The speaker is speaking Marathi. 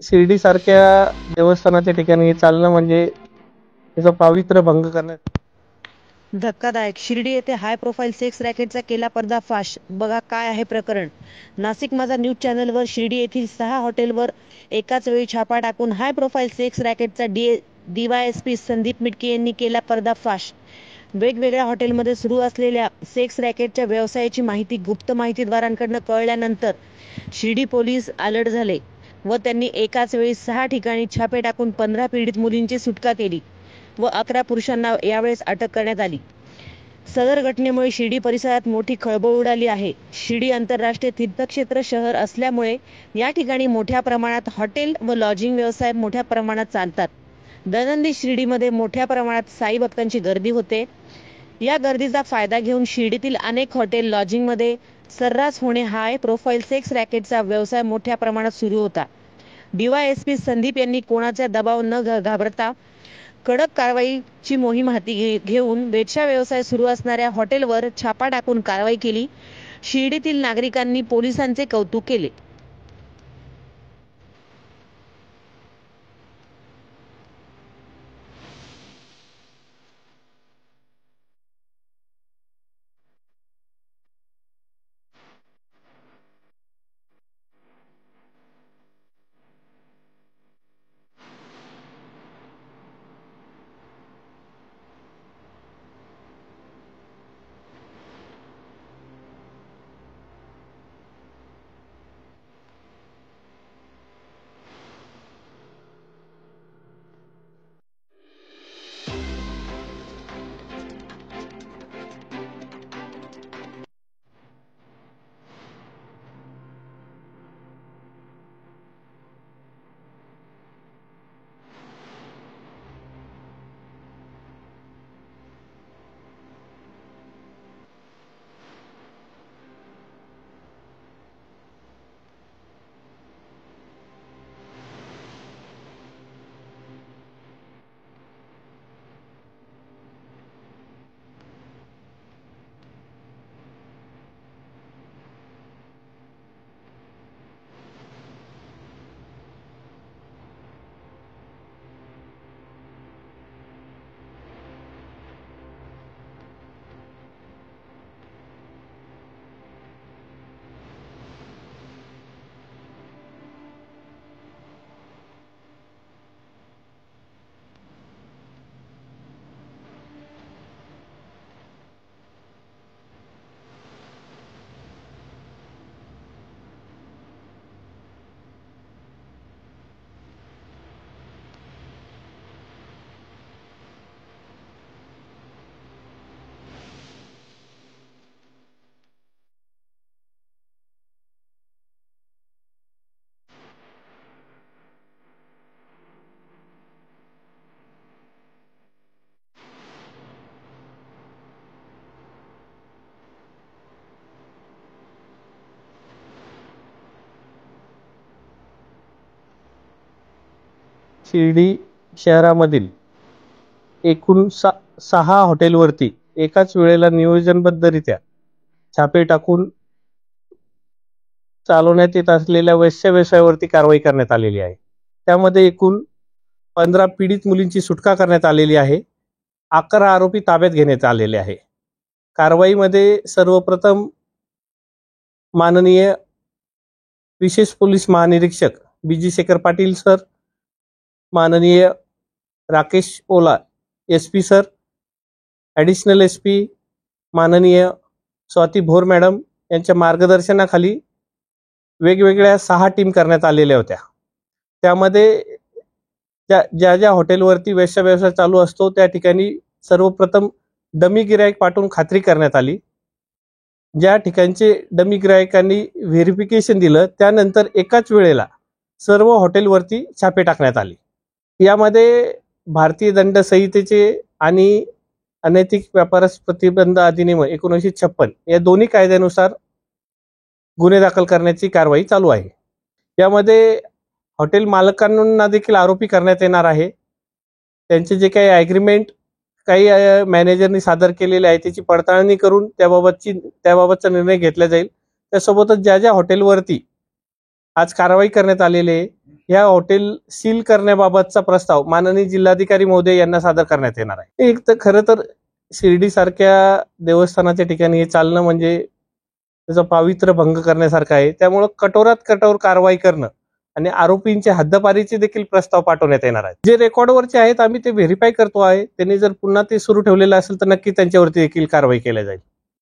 शिर्डी सारख्या देवस्थानाच्या ठिकाणी चालणं म्हणजे त्याचं पावित्र्य भंग करण्यात. धक्कादायक. शिर्डी येथे हाय प्रोफाईल सेक्स रॅकेटचा केला पर्दाफाश. बघा काय आहे प्रकरण. नाशिक माझा न्यूज चॅनलवर शिर्डी येथील 6 हॉटेलवर एकाच वेळी छापा टाकून हाय प्रोफाईल सेक्स रॅकेटचा DYSP संदीप मिटके यांनी केला पर्दाफाश. वेगवेगळ्या हॉटेलमध्ये सुरू असलेल्या सेक्स रॅकेटच्या व्यवसायाची माहिती गुप्त माहितीद्वारांकडून कळल्यानंतर शिर्डी पोलीस अलर्ट झाले व त्यांनी एकाच वेळी 6 ठिकाणी छापे टाकून 15 पीडित मुलींची सुटका केली व 11 पुरुषांना यावेळेस अटक करण्यात आली. सदर घटनेमुळे शिर्डी परिसरात मोठी खळबळ उडाली आहे. शिर्डी आंतरराष्ट्रीय तीर्थक्षेत्र शहर असल्यामुळे या ठिकाणी मोठ्या प्रमाणात हॉटेल व लॉजिंग व्यवसाय मोठ्या प्रमाणात चालतात. दैनंदिन शिर्डीमध्ये मोठ्या प्रमाणात साई भक्तांची गर्दी होते. या गर्दीचा फायदा घेऊन शिर्डीतील अनेक हॉटेल लॉजिंगमध्ये सर्रास होणे हाय प्रोफाईल सेक्स रॅकेटचा व्यवसाय मोठ्या प्रमाणात सुरू होता. DYSP संदीप यांनी कोणाचा दबाव न घाबरता कडक कारवाईची मोहीम हाती घेऊन वेश्या व्यवसाय सुरू असणाऱ्या हॉटेलवर छापा टाकून कारवाई केली. शिर्डीतील नागरिकांनी पोलिसांचे कौतुक केले. शिर्डी शहरामधील एकूण 6 हॉटेलवरती एकाच वेळेला नियोजनबद्धरित्या छापे टाकून चालवण्यात येत असलेल्या वेश्या व्यवसायावरती कारवाई करण्यात आलेली आहे. त्यामध्ये एकूण 15 पीडित मुलींची सुटका करण्यात आलेली आहे. 11 आरोपी ताब्यात घेण्यात आलेले आहे. कारवाईमध्ये सर्वप्रथम माननीय विशेष पोलीस महानिरीक्षक BG शेखर पाटील सर, माननीय Rakesh Ola SP sir, additional SP माननीय स्वाती भोर मॅडम यांच्या मार्गदर्शनाखाली वेगवेगळ्या 6 टीम करण्यात आलेल्या होत्या. त्यामध्ये ज्या हॉटेलवरती वेश्या व्यवसाय चालू असतो त्या ठिकाणी सर्वप्रथम डमी गिराईक पाठवून खात्री करण्यात आली. ज्या ठिकाणचे डमी गिराईकांनी व्हेरिफिकेशन दिलं त्यानंतर एकाच वेळेला सर्व हॉटेलवरती छापे टाकण्यात आले. यामध्ये भारतीय दंड संहितेचे आणि अनैतिक व्यापारास प्रतिबंध अधिनियम 1956 या दोन्ही कायद्यानुसार गुन्हे दाखल करण्याची कारवाई चालू आहे. यामध्ये हॉटेल मालकांना देखील आरोपी करण्यात येणार आहे. त्यांचे जे काही ॲग्रीमेंट काही मॅनेजरनी सादर केलेले आहे त्याची पडताळणी करून त्याबाबतचा निर्णय घेतला जाईल. त्यासोबतच ज्या हॉटेलवरती आज कारवाई करण्यात आलेली आहे या हॉटेल सील करण्याबाबतचा प्रस्ताव माननीय जिल्हाधिकारी महोदय यांना सादर करण्यात येणार आहे. एक तर खरं तर शिर्डी सारख्या देवस्थानाच्या ठिकाणी हे चालणं म्हणजे त्याचं पावित्र्य भंग करण्यासारखं आहे. त्यामुळे कठोरात कठोर कारवाई करणं आणि आरोपींच्या हद्दपारीचे देखील प्रस्ताव पाठवण्यात येणार आहेत. जे रेकॉर्डवरचे आहेत आम्ही ते व्हेरीफाय करतो आहे. त्यांनी जर पुन्हा ते सुरू ठेवलेलं असेल तर नक्की त्यांच्यावरती देखील कारवाई केली जाईल.